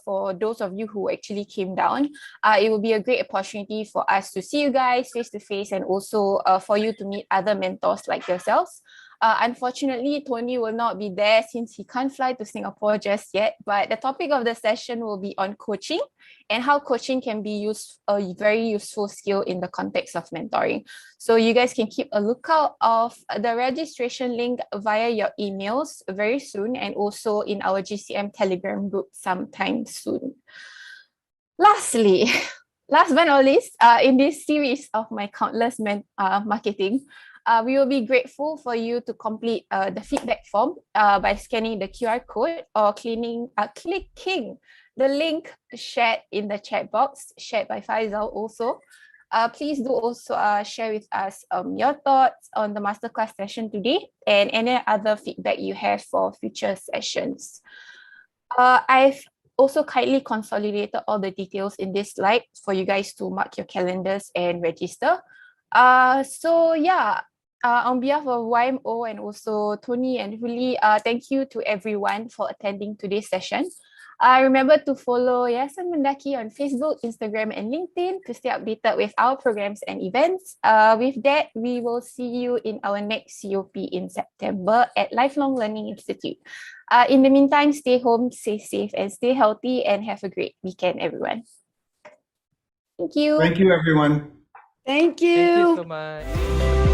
for those of you who actually came down, it will be a great opportunity for us to see you guys face to face and also for you to meet other mentors like yourselves. Unfortunately, Tony will not be there since he can't fly to Singapore just yet, but the topic of the session will be on coaching and how coaching can be used, a very useful skill in the context of mentoring. So you guys can keep a lookout of the registration link via your emails very soon and also in our GCM Telegram group sometime soon. Lastly, last but not least, in this series of my countless marketing, we will be grateful for you to complete the feedback form by scanning the QR code or clicking the link shared in the chat box, shared by Faisal also. Please do also share with us your thoughts on the masterclass session today and any other feedback you have for future sessions. I've also kindly consolidated all the details in this slide for you guys to mark your calendars and register. So yeah, on behalf of YMO and also Tony and Hoolie, thank you to everyone for attending today's session. Remember to follow Yayasan Mendaki on Facebook, Instagram, and LinkedIn to stay updated with our programs and events. With that, we will see you in our next COP in September at Lifelong Learning Institute. In the meantime, stay home, stay safe, and stay healthy, and have a great weekend, everyone. Thank you. Thank you, everyone. Thank you. Thank you so much.